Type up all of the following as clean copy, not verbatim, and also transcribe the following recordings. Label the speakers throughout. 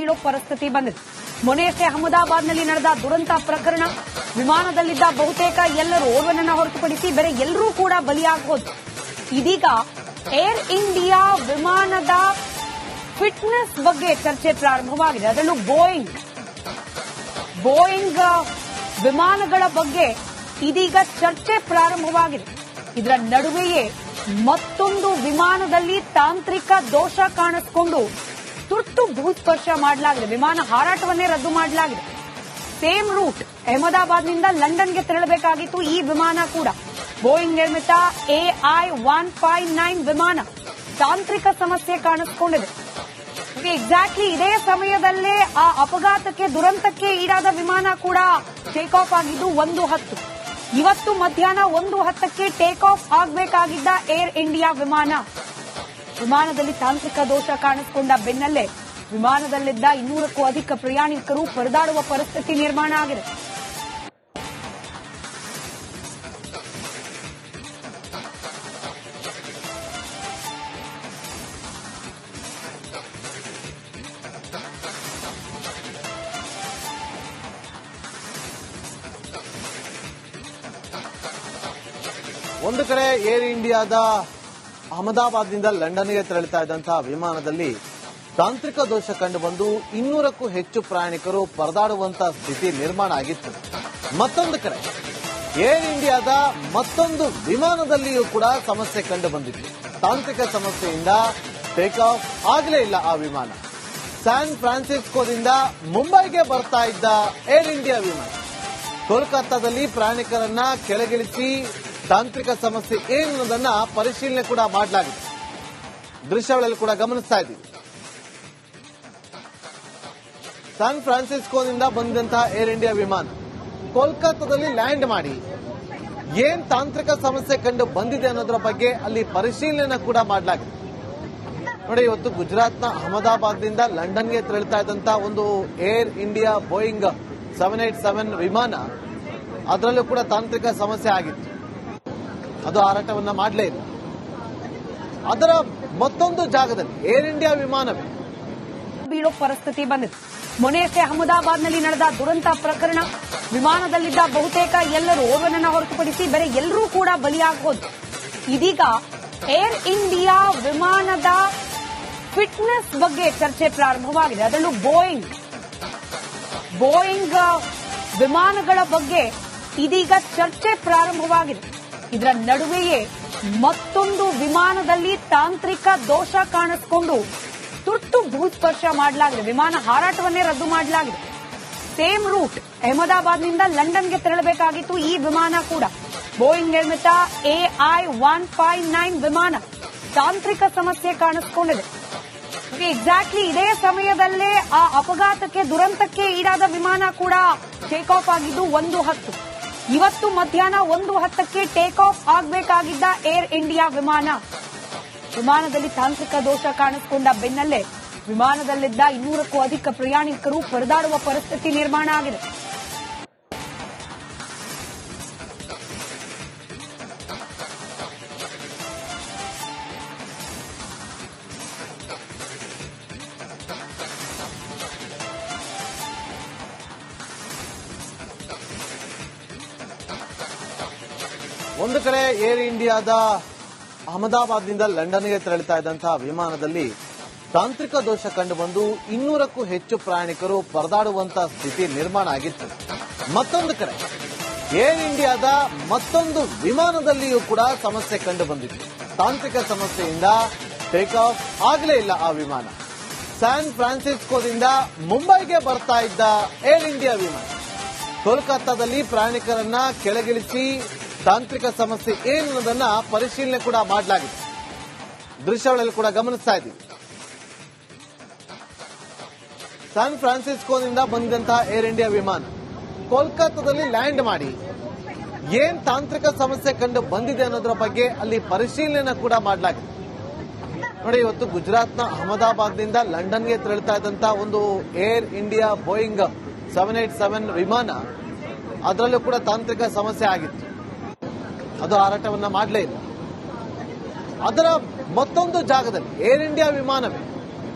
Speaker 1: ಬೀಳೋ ಪರಿಸ್ಥಿತಿ ಬಂದಿದೆ. ಮೊನ್ನೆಯಷ್ಟೇ ಅಹಮದಾಬಾದ್ನಲ್ಲಿ ನಡೆದ ದುರಂತ ಪ್ರಕರಣ, ವಿಮಾನದಲ್ಲಿದ್ದ ಬಹುತೇಕ ಎಲ್ಲರೂ, ಓರ್ವನನ್ನ ಹೊರತುಪಡಿಸಿ ಬೇರೆ ಎಲ್ಲರೂ ಕೂಡ ಬಲಿಯಾಗಬಹುದು. ಇದೀಗ ಏರ್ ಇಂಡಿಯಾ ವಿಮಾನದ ಫಿಟ್ನೆಸ್ ಬಗ್ಗೆ ಚರ್ಚೆ ಪ್ರಾರಂಭವಾಗಿದೆ. ಅದರಲ್ಲೂ ಬೋಯಿಂಗ್ ವಿಮಾನಗಳ ಬಗ್ಗೆ ಇದೀಗ ಚರ್ಚೆ ಪ್ರಾರಂಭವಾಗಿದೆ. ಇದರ ನಡುವೆಯೇ ಮತ್ತೊಂದು ವಿಮಾನದಲ್ಲಿ ತಾಂತ್ರಿಕ ದೋಷ ಕಾಣಿಸಿಕೊಂಡು ತುರ್ತು ಭೂಸ್ಪರ್ಶ ಮಾಡಲಾಗಿದೆ. ವಿಮಾನ ಹಾರಾಟವನ್ನೇ ರದ್ದು ಮಾಡಲಾಗಿದೆ. ಸೇಮ್ ರೂಟ್, ಅಹಮದಾಬಾದ್ನಿಂದ ಲಂಡನ್ಗೆ ತೆರಳಬೇಕಾಗಿತ್ತು ಈ ವಿಮಾನ ಕೂಡ. ಬೋಯಿಂಗ್ ನಿರ್ಮಿತ AI-159 ವಿಮಾನ ತಾಂತ್ರಿಕ ಸಮಸ್ಯೆ ಕಾಣಿಸಿಕೊಂಡಿದೆ. ಎಕ್ಸಾಕ್ಟ್ಲಿ ಇದೇ ಸಮಯದಲ್ಲೇ ಆ ಅಪಘಾತಕ್ಕೆ, ದುರಂತಕ್ಕೆ ಈಡಾದ ವಿಮಾನ ಕೂಡ ಟೇಕ್ ಆಫ್ ಆಗಿದ್ದು 1:10. ಇವತ್ತು ಮಧ್ಯಾಹ್ನ 1:10ಕ್ಕೆ ಟೇಕ್ ಆಫ್ ಆಗಬೇಕಾಗಿದ್ದ ಏರ್ ಇಂಡಿಯಾ ವಿಮಾನದಲ್ಲಿ ತಾಂತ್ರಿಕ ದೋಷ ಕಾಣಿಸಿಕೊಂಡ ಬೆನ್ನಲ್ಲೇ ವಿಮಾನದಲ್ಲಿದ್ದ 200ಕ್ಕೂ ಅಧಿಕ ಪ್ರಯಾಣಿಕರು ಪರದಾಡುವ ಪರಿಸ್ಥಿತಿ ನಿರ್ಮಾಣ ಆಗಿದೆ.
Speaker 2: ಒಂದು ಕಡೆ ಏರ್ ಇಂಡಿಯಾದ ಅಹಮದಾಬಾದ್ನಿಂದ ಲಂಡನ್ಗೆ ತೆರಳುತ್ತಾ ಇದ್ದಂತಹ ವಿಮಾನದಲ್ಲಿ ತಾಂತ್ರಿಕ ದೋಷ ಕಂಡು ಬಂದು 200ಕ್ಕೂ ಹೆಚ್ಚು ಪ್ರಯಾಣಿಕರು ಪರದಾಡುವಂತಹ ಸ್ಥಿತಿ ನಿರ್ಮಾಣ ಆಗಿತ್ತು. ಮತ್ತೊಂದು ಕಡೆ ಏರ್ ಇಂಡಿಯಾದ ಮತ್ತೊಂದು ವಿಮಾನದಲ್ಲಿಯೂ ಕೂಡ ಸಮಸ್ಯೆ ಕಂಡು ಬಂದಿತ್ತು. ತಾಂತ್ರಿಕ ಸಮಸ್ಯೆಯಿಂದ ಟೇಕ್ ಆಫ್ ಆಗಲೇ ಇಲ್ಲ ಆ ವಿಮಾನ. ಸ್ಯಾನ್ ಫ್ರಾನ್ಸಿಸ್ಕೋದಿಂದ ಮುಂಬೈಗೆ ಬರ್ತಾ ಇದ್ದ ಏರ್ ಇಂಡಿಯಾ ವಿಮಾನ ಕೋಲ್ಕತ್ತಾದಲ್ಲಿ ಪ್ರಯಾಣಿಕರನ್ನ ಕೆಳಗಿಳಿಸಿ ತಾಂತ್ರಿಕ ಸಮಸ್ಯೆ ಏನು ಅನ್ನೋದನ್ನ ಪರಿಶೀಲನೆ ಕೂಡ ಮಾಡಲಾಗಿದೆ. ದೃಶ್ಯಗಳಲ್ಲಿ ಕೂಡ ಗಮನಿಸ್ತಾ ಇದ್ದೀವಿ. ಸ್ಯಾನ್ ಫ್ರಾನ್ಸಿಸ್ಕೋದಿಂದ ಬಂದಂತಹ ಏರ್ ಇಂಡಿಯಾ ವಿಮಾನ ಕೋಲ್ಕತ್ತಾದಲ್ಲಿ ಲ್ಯಾಂಡ್ ಮಾಡಿ ಏನ್ ತಾಂತ್ರಿಕ ಸಮಸ್ಯೆ ಕಂಡು ಬಂದಿದೆ ಅನ್ನೋದ್ರ ಬಗ್ಗೆ ಅಲ್ಲಿ ಪರಿಶೀಲನೆ ಕೂಡ ಮಾಡಲಾಗಿದೆ. ನೋಡಿ, ಇವತ್ತು ಗುಜರಾತ್ನ ಅಹಮದಾಬಾದ್ನಿಂದ ಲಂಡನ್ಗೆ ತೆರಳುತ್ತಾ ಇದ್ದಂತಹ ಒಂದು ಏರ್ ಇಂಡಿಯಾ ಬೋಯಿಂಗ್ 787 ವಿಮಾನ, ಅದರಲ್ಲೂ ಕೂಡ ತಾಂತ್ರಿಕ ಸಮಸ್ಯೆ ಆಗಿತ್ತು. ಅದು ಹಾರಾಟವನ್ನ ಮಾಡಲೇ ಇಲ್ಲ. ಅದರ ಮತ್ತೊಂದು ಜಾಗದಲ್ಲಿ ಏರ್ ಇಂಡಿಯಾ ವಿಮಾನವೇ
Speaker 1: ಬೀಳೋ ಪರಿಸ್ಥಿತಿ ಬಂದಿದೆ. ಮೊನ್ನೆಯಷ್ಟೇ ಅಹಮದಾಬಾದ್ನಲ್ಲಿ ನಡೆದ ದುರಂತ ಪ್ರಕರಣ, ವಿಮಾನದಲ್ಲಿದ್ದ ಬಹುತೇಕ ಎಲ್ಲರೂ, ಓರ್ವನನ್ನ ಹೊರತುಪಡಿಸಿ ಬೇರೆ ಎಲ್ಲರೂ ಕೂಡ ಬಲಿಯಾಗಬಹುದು. ಇದೀಗ ಏರ್ ಇಂಡಿಯಾ ವಿಮಾನದ ಫಿಟ್ನೆಸ್ ಬಗ್ಗೆ ಚರ್ಚೆ ಪ್ರಾರಂಭವಾಗಿದೆ. ಅದರಲ್ಲೂ ಬೋಯಿಂಗ್ ವಿಮಾನಗಳ ಬಗ್ಗೆ ಇದೀಗ ಚರ್ಚೆ ಪ್ರಾರಂಭವಾಗಿದೆ. ಇದರ ನಡುವೆಯೇ ಮತ್ತೊಂದು ವಿಮಾನದಲ್ಲಿ ತಾಂತ್ರಿಕ ದೋಷ ಕಾಣಿಸಿಕೊಂಡು ತುರ್ತು ಭೂಸ್ಪರ್ಶ ಮಾಡಲಾಗಿದೆ. ವಿಮಾನ ಹಾರಾಟವನ್ನೇ ರದ್ದು ಮಾಡಲಾಗಿದೆ. ಸೇಮ್ ರೂಟ್, ಅಹಮದಾಬಾದ್ನಿಂದ ಲಂಡನ್ಗೆ ತೆರಳಬೇಕಾಗಿತ್ತು ಈ ವಿಮಾನ ಕೂಡ. ಬೋಯಿಂಗ್ ನಿರ್ಮಿತ AI-159 ವಿಮಾನ ತಾಂತ್ರಿಕ ಸಮಸ್ಯೆ ಕಾಣಿಸಿಕೊಂಡಿದೆ. ಎಕ್ಸಾಕ್ಟ್ಲಿ ಇದೇ ಸಮಯದಲ್ಲೇ ಆ ಅಪಘಾತಕ್ಕೆ, ದುರಂತಕ್ಕೆ ಈಡಾದ ವಿಮಾನ ಕೂಡ ಟೇಕ್ ಆಫ್ ಆಗಿದ್ದು 1:10. ಇವತ್ತು ಮಧ್ಯಾಹ್ನ 1:10ಕ್ಕೆ ಟೇಕ್ ಆಫ್ ಆಗಬೇಕಾಗಿದ್ದ ಏರ್ ಇಂಡಿಯಾ ವಿಮಾನದಲ್ಲಿ ತಾಂತ್ರಿಕ ದೋಷ ಕಾಣಿಸಿಕೊಂಡ ಬೆನ್ನಲ್ಲೇ ವಿಮಾನದಲ್ಲಿದ್ದ 200ಕ್ಕೂ ಅಧಿಕ ಪ್ರಯಾಣಿಕರು ಪರದಾಡುವ ಪರಿಸ್ಥಿತಿ ನಿರ್ಮಾಣ ಆಗಿದೆ.
Speaker 2: ಒಂದು ಕಡೆ ಏರ್ ಇಂಡಿಯಾದ ಅಹಮದಾಬಾದ್ನಿಂದ ಲಂಡನ್ಗೆ ತೆರಳುತ್ತಾ ಇದ್ದಂತಹ ವಿಮಾನದಲ್ಲಿ ತಾಂತ್ರಿಕ ದೋಷ ಕಂಡು ಬಂದು 200ಕ್ಕೂ ಹೆಚ್ಚು ಪ್ರಯಾಣಿಕರು ಪರದಾಡುವಂತಹ ಸ್ಥಿತಿ ನಿರ್ಮಾಣ ಆಗಿತ್ತು. ಮತ್ತೊಂದು ಕಡೆ ಏರ್ ಇಂಡಿಯಾದ ಮತ್ತೊಂದು ವಿಮಾನದಲ್ಲಿಯೂ ಕೂಡ ಸಮಸ್ಯೆ ಕಂಡು ಬಂದಿತ್ತು. ತಾಂತ್ರಿಕ ಸಮಸ್ಯೆಯಿಂದ ಟೇಕ್ ಆಫ್ ಆಗಲೇ ಇಲ್ಲ ಆ ವಿಮಾನ. ಸ್ಯಾನ್ ಫ್ರಾನ್ಸಿಸ್ಕೋದಿಂದ ಮುಂಬೈಗೆ ಬರ್ತಾ ಇದ್ದ ಏರ್ ಇಂಡಿಯಾ ವಿಮಾನ ಕೋಲ್ಕತ್ತಾದಲ್ಲಿ ಪ್ರಯಾಣಿಕರನ್ನ ಕೆಳಗಿಳಿಸಿ ತಾಂತ್ರಿಕ ಸಮಸ್ಯೆ ಏನು ಅನ್ನೋದನ್ನ ಪರಿಶೀಲನೆ ಕೂಡ ಮಾಡಲಾಗಿದೆ. ದೃಶ್ಯಗಳಲ್ಲಿ ಕೂಡ ಗಮನಿಸ್ತಾ ಇದ್ದೀವಿ. ಸ್ಯಾನ್ ಫ್ರಾನ್ಸಿಸ್ಕೋದಿಂದ ಬಂದಂತಹ ಏರ್ ಇಂಡಿಯಾ ವಿಮಾನ ಕೋಲ್ಕತ್ತಾದಲ್ಲಿ ಲ್ಯಾಂಡ್ ಮಾಡಿ ಏನ್ ತಾಂತ್ರಿಕ ಸಮಸ್ಯೆ ಕಂಡು ಬಂದಿದೆ ಅನ್ನೋದ್ರ ಬಗ್ಗೆ ಅಲ್ಲಿ ಪರಿಶೀಲನೆ ಕೂಡ ಮಾಡಲಾಗಿದೆ. ನೋಡಿ, ಇವತ್ತು ಗುಜರಾತ್ನ ಅಹಮದಾಬಾದ್ನಿಂದ ಲಂಡನ್ಗೆ ತೆರಳುತ್ತಾ ಇದ್ದಂತಹ ಒಂದು ಏರ್ ಇಂಡಿಯಾ ಬೋಯಿಂಗ್ 787 ವಿಮಾನ, ಅದರಲ್ಲೂ ಕೂಡ ತಾಂತ್ರಿಕ ಸಮಸ್ಯೆ ಆಗಿತ್ತು. ಅದು ಹಾರಾಟವನ್ನ ಮಾಡಲೇ ಇಲ್ಲ. ಅದರ ಮತ್ತೊಂದು ಜಾಗದಲ್ಲಿ ಏರ್ ಇಂಡಿಯಾ ವಿಮಾನವೇ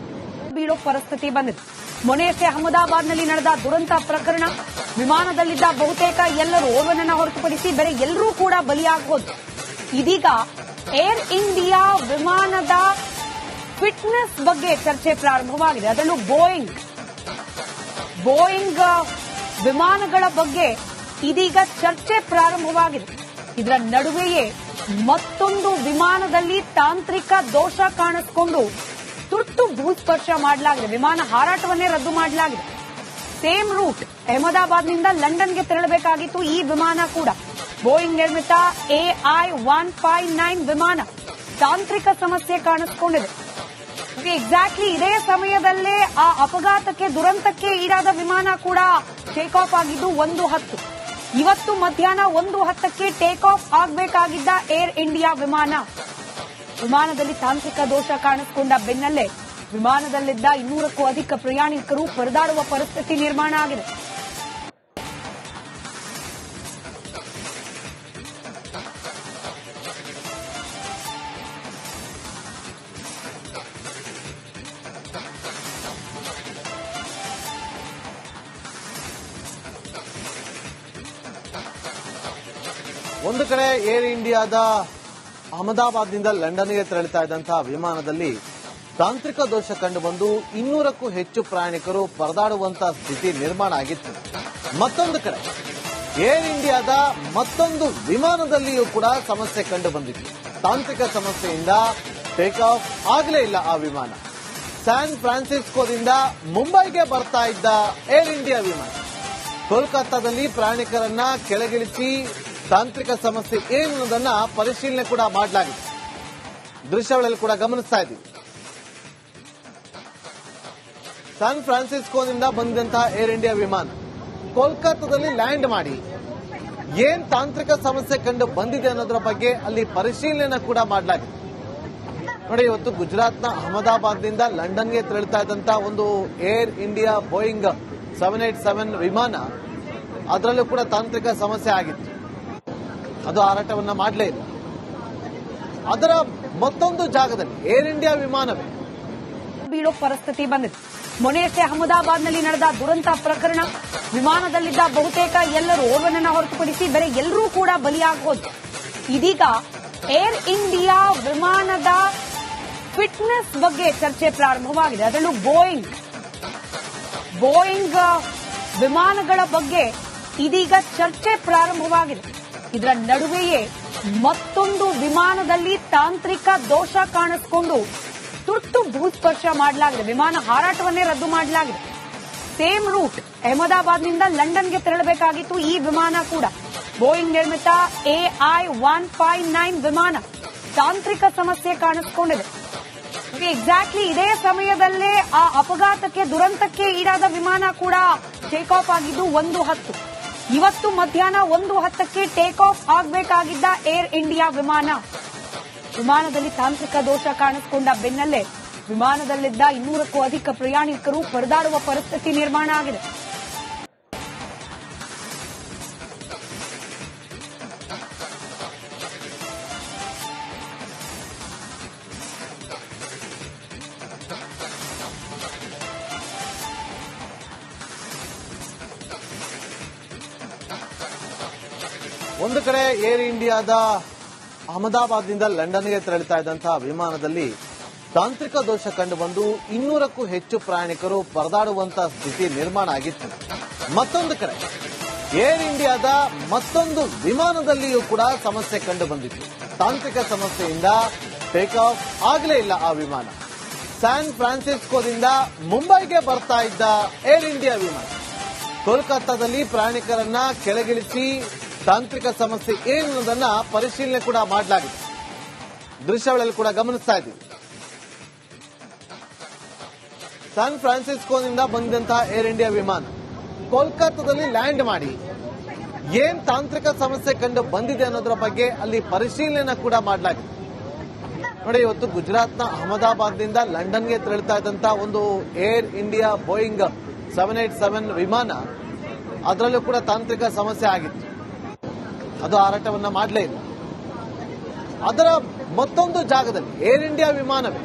Speaker 1: ಬೀಳೋ ಪರಿಸ್ಥಿತಿ ಬಂದಿದೆ. ಮೊನ್ನೆಯಷ್ಟೇ ಅಹಮದಾಬಾದ್ನಲ್ಲಿ ನಡೆದ ದುರಂತ ಪ್ರಕರಣ, ವಿಮಾನದಲ್ಲಿದ್ದ ಬಹುತೇಕ ಎಲ್ಲರೂ, ಓರ್ವನನ್ನ ಹೊರತುಪಡಿಸಿ ಬೇರೆ ಎಲ್ಲರೂ ಕೂಡ ಬಲಿಯಾಗೋದು. ಇದೀಗ ಏರ್ ಇಂಡಿಯಾ ವಿಮಾನದ ಫಿಟ್ನೆಸ್ ಬಗ್ಗೆ ಚರ್ಚೆ ಪ್ರಾರಂಭವಾಗಿದೆ. ಅದರಲ್ಲೂ ಬೋಯಿಂಗ್ ವಿಮಾನಗಳ ಬಗ್ಗೆ ಇದೀಗ ಚರ್ಚೆ ಪ್ರಾರಂಭವಾಗಿದೆ. ಇದರ ನಡುವೆಯೇ ಮತ್ತೊಂದು ವಿಮಾನದಲ್ಲಿ ತಾಂತ್ರಿಕ ದೋಷ ಕಾಣಿಸಿಕೊಂಡು ತುರ್ತು ಭೂಸ್ಪರ್ಶ ಮಾಡಲಾಗಿದೆ. ವಿಮಾನ ಹಾರಾಟವನ್ನೇ ರದ್ದು ಮಾಡಲಾಗಿದೆ. ಸೇಮ್ ರೂಟ್ ಅಹಮದಾಬಾದ್ನಿಂದ ಲಂಡನ್ಗೆ ತೆರಳಬೇಕಾಗಿತ್ತು ಈ ವಿಮಾನ ಕೂಡ. ಬೋಯಿಂಗ್ ನಿರ್ಮಿತ AI-159 ವಿಮಾನ ತಾಂತ್ರಿಕ ಸಮಸ್ಯೆ ಕಾಣಿಸಿಕೊಂಡಿದೆ. ಎಕ್ಸಾಕ್ಟ್ಲಿ ಇದೇ ಸಮಯದಲ್ಲೇ ಆ ಅಪಘಾತಕ್ಕೆ, ದುರಂತಕ್ಕೆ ಈಡಾದ ವಿಮಾನ ಕೂಡ ಟೇಕ್ ಆಫ್ ಆಗಿದ್ದು 1:10. ಇವತ್ತು ಮಧ್ಯಾಹ್ನ 1:10ಕ್ಕೆ ಟೇಕ್ ಆಫ್ ಆಗಬೇಕಾಗಿದ್ದ ಏರ್ ಇಂಡಿಯಾ ವಿಮಾನದಲ್ಲಿ ತಾಂತ್ರಿಕ ದೋಷ ಕಾಣಿಸಿಕೊಂಡ ಬೆನ್ನಲ್ಲೇ ವಿಮಾನದಲ್ಲಿದ್ದ 200ಕ್ಕೂ ಅಧಿಕ ಪ್ರಯಾಣಿಕರು ಪರದಾಡುವ ಪರಿಸ್ಥಿತಿ ನಿರ್ಮಾಣ ಆಗಿದೆ.
Speaker 2: ಒಂದು ಕಡೆ ಏರ್ ಇಂಡಿಯಾದ ಅಹಮದಾಬಾದ್ನಿಂದ ಲಂಡನ್ಗೆ ತೆರಳುತ್ತಾ ಇದ್ದಂತಹ ವಿಮಾನದಲ್ಲಿ ತಾಂತ್ರಿಕ ದೋಷ ಕಂಡುಬಂದು 200ಕ್ಕೂ ಹೆಚ್ಚು ಪ್ರಯಾಣಿಕರು ಪರದಾಡುವಂತಹ ಸ್ಥಿತಿ ನಿರ್ಮಾಣ ಆಗಿತ್ತು. ಮತ್ತೊಂದು ಕಡೆ ಏರ್ ಇಂಡಿಯಾದ ಮತ್ತೊಂದು ವಿಮಾನದಲ್ಲಿಯೂ ಕೂಡ ಸಮಸ್ಯೆ ಕಂಡು ಬಂದಿತ್ತು. ತಾಂತ್ರಿಕ ಸಮಸ್ಯೆಯಿಂದ ಟೇಕ್ ಆಫ್ ಆಗಲೇ ಇಲ್ಲ ಆ ವಿಮಾನ. ಸ್ಯಾನ್ ಫ್ರಾನ್ಸಿಸ್ಕೋದಿಂದ ಮುಂಬೈಗೆ ಬರ್ತಾ ಇದ್ದ ಏರ್ ಇಂಡಿಯಾ ವಿಮಾನ ಕೋಲ್ಕತ್ತಾದಲ್ಲಿ ಪ್ರಯಾಣಿಕರನ್ನ ಕೆಳಗಿಳಿಸಿ ತಾಂತ್ರಿಕ ಸಮಸ್ಯೆ ಏನು ಅನ್ನೋದನ್ನ ಪರಿಶೀಲನೆ ಕೂಡ ಮಾಡಲಾಗಿದೆ. ದೃಶ್ಯಗಳಲ್ಲಿ ಕೂಡ ಗಮನಿಸ್ತಾ ಇದ್ದೀವಿ. ಸ್ಯಾನ್ ಫ್ರಾನ್ಸಿಸ್ಕೋದಿಂದ ಬಂದಂತಹ ಏರ್ ಇಂಡಿಯಾ ವಿಮಾನ ಕೋಲ್ಕತ್ತಾದಲ್ಲಿ ಲ್ಯಾಂಡ್ ಮಾಡಿ ಏನ್ ತಾಂತ್ರಿಕ ಸಮಸ್ಯೆ ಕಂಡು ಬಂದಿದೆ ಅನ್ನೋದರ ಬಗ್ಗೆ ಅಲ್ಲಿ ಪರಿಶೀಲನೆ ಕೂಡ ಮಾಡಲಾಗಿದೆ. ನೋಡಿ, ಇವತ್ತು ಗುಜರಾತ್ನ ಅಹಮದಾಬಾದ್ನಿಂದ ಲಂಡನ್ಗೆ ತೆರಳುತ್ತಾ ಇದ್ದಂತಹ ಒಂದು ಏರ್ ಇಂಡಿಯಾ ಬೋಯಿಂಗ್ 787 ವಿಮಾನ, ಅದರಲ್ಲೂ ಕೂಡ ತಾಂತ್ರಿಕ ಸಮಸ್ಯೆ ಆಗಿತ್ತು. ಅದು ಹಾರಾಟವನ್ನ ಮಾಡಲೇ ಇಲ್ಲ. ಅದರ ಮತ್ತೊಂದು ಜಾಗದಲ್ಲಿ ಏರ್ ಇಂಡಿಯಾ ವಿಮಾನವೇ
Speaker 1: ಬೀಳೋ ಪರಿಸ್ಥಿತಿ ಬಂದಿದೆ. ಮೊನ್ನೆಯಷ್ಟೇ ಅಹಮದಾಬಾದ್ನಲ್ಲಿ ನಡೆದ ದುರಂತ ಪ್ರಕರಣ, ವಿಮಾನದಲ್ಲಿದ್ದ ಬಹುತೇಕ ಎಲ್ಲರೂ, ಓರ್ವನನ್ನ ಹೊರತುಪಡಿಸಿ ಬೇರೆ ಎಲ್ಲರೂ ಕೂಡ ಬಲಿಯಾಗೋದು. ಇದೀಗ ಏರ್ ಇಂಡಿಯಾ ವಿಮಾನದ ಫಿಟ್ನೆಸ್ ಬಗ್ಗೆ ಚರ್ಚೆ ಪ್ರಾರಂಭವಾಗಿದೆ. ಅದರಲ್ಲೂ ಬೋಯಿಂಗ್ ವಿಮಾನಗಳ ಬಗ್ಗೆ ಇದೀಗ ಚರ್ಚೆ ಪ್ರಾರಂಭವಾಗಿದೆ. ಇದರ ನಡುವೆಯೇ ಮತ್ತೊಂದು ವಿಮಾನದಲ್ಲಿ ತಾಂತ್ರಿಕ ದೋಷ ಕಾಣಿಸಿಕೊಂಡು ತುರ್ತು ಭೂಸ್ಪರ್ಶ ಮಾಡಲಾಗಿದೆ. ವಿಮಾನ ಹಾರಾಟವನ್ನೇ ರದ್ದು ಮಾಡಲಾಗಿದೆ. ಸೇಮ್ ರೂಟ್ ಅಹಮದಾಬಾದ್ನಿಂದ ಲಂಡನ್ಗೆ ತೆರಳಬೇಕಾಗಿತ್ತು ಈ ವಿಮಾನ ಕೂಡ. ಬೋಯಿಂಗ್ ನಿರ್ಮಿತ AI-159 ವಿಮಾನ ತಾಂತ್ರಿಕ ಸಮಸ್ಯೆ ಕಾಣಿಸಿಕೊಂಡಿದೆ. ಎಕ್ಸಾಕ್ಟ್ಲಿ ಇದೇ ಸಮಯದಲ್ಲೇ ಆ ಅಪಘಾತಕ್ಕೆ, ದುರಂತಕ್ಕೆ ಈಡಾದ ವಿಮಾನ ಕೂಡ ಟೇಕ್ ಆಫ್ ಆಗಿದ್ದು 1:10. ಇವತ್ತು ಮಧ್ಯಾಹ್ನ 1:10ಕ್ಕೆ ಟೇಕ್ ಆಫ್ ಆಗಬೇಕಾಗಿದ್ದ ಏರ್ ಇಂಡಿಯಾ ವಿಮಾನದಲ್ಲಿ ತಾಂತ್ರಿಕ ದೋಷ ಕಾಣಿಸಿಕೊಂಡ ಬೆನ್ನಲ್ಲೇ ವಿಮಾನದಲ್ಲಿದ್ದ 200ಕ್ಕೂ ಅಧಿಕ ಪ್ರಯಾಣಿಕರು ಪರದಾಡುವ ಪರಿಸ್ಥಿತಿ ನಿರ್ಮಾಣ ಆಗಿದೆ.
Speaker 2: ಒಂದು ಕಡೆ ಏರ್ ಇಂಡಿಯಾದ ಅಹಮದಾಬಾದ್ನಿಂದ ಲಂಡನ್ಗೆ ತೆರಳುತ್ತಾ ಇದ್ದಂತಹ ವಿಮಾನದಲ್ಲಿ ತಾಂತ್ರಿಕ ದೋಷ ಕಂಡುಬಂದು 200ಕ್ಕೂ ಹೆಚ್ಚು ಪ್ರಯಾಣಿಕರು ಪರದಾಡುವಂತಹ ಸ್ಥಿತಿ ನಿರ್ಮಾಣ ಆಗಿತ್ತು. ಮತ್ತೊಂದು ಕಡೆ ಏರ್ ಇಂಡಿಯಾದ ಮತ್ತೊಂದು ವಿಮಾನದಲ್ಲಿಯೂ ಕೂಡ ಸಮಸ್ಯೆ ಕಂಡು ಬಂದಿತ್ತು. ತಾಂತ್ರಿಕ ಸಮಸ್ಯೆಯಿಂದ ಟೇಕ್ ಆಫ್ ಆಗಲೇ ಇಲ್ಲ ಆ ವಿಮಾನ. ಸ್ಯಾನ್ ಫ್ರಾನ್ಸಿಸ್ಕೋದಿಂದ ಮುಂಬೈಗೆ ಬರ್ತಾ ಇದ್ದ ಏರ್ ಇಂಡಿಯಾ ವಿಮಾನ ಕೋಲ್ಕತ್ತಾದಲ್ಲಿ ಪ್ರಯಾಣಿಕರನ್ನ ಕೆಳಗಿಳಿಸಿ ತಾಂತ್ರಿಕ ಸಮಸ್ಯೆ ಏನು ಅನ್ನೋದನ್ನ ಪರಿಶೀಲನೆ ಕೂಡ ಮಾಡಲಾಗಿದೆ. ದೃಶ್ಯಗಳಲ್ಲಿ ಕೂಡ ಗಮನಿಸ್ತಾ ಇದ್ದೀವಿ. ಸ್ಯಾನ್ ಫ್ರಾನ್ಸಿಸ್ಕೋದಿಂದ ಬಂದಂತಹ ಏರ್ ಇಂಡಿಯಾ ವಿಮಾನ ಕೋಲ್ಕತ್ತಾದಲ್ಲಿ ಲ್ಯಾಂಡ್ ಮಾಡಿ ಏನ್ ತಾಂತ್ರಿಕ ಸಮಸ್ಯೆ ಕಂಡು ಬಂದಿದೆ ಅನ್ನೋದರ ಬಗ್ಗೆ ಅಲ್ಲಿ ಪರಿಶೀಲನೆ ಕೂಡ ಮಾಡಲಾಗಿದೆ. ನೋಡಿ, ಇವತ್ತು ಗುಜರಾತ್ನ ಅಹಮದಾಬಾದ್ನಿಂದ ಲಂಡನ್ಗೆ ತೆರಳುತ್ತಾ ಇದ್ದಂತಹ ಒಂದು ಏರ್ ಇಂಡಿಯಾ ಬೋಯಿಂಗ್ 787 ವಿಮಾನ, ಅದರಲ್ಲೂ ಕೂಡ ತಾಂತ್ರಿಕ ಸಮಸ್ಯೆ ಆಗಿತ್ತು. ಅದು ಹಾರಾಟವನ್ನ ಮಾಡಲೇ ಇಲ್ಲ. ಅದರ ಮತ್ತೊಂದು ಜಾಗದಲ್ಲಿ ಏರ್ ಇಂಡಿಯಾ ವಿಮಾನವೇ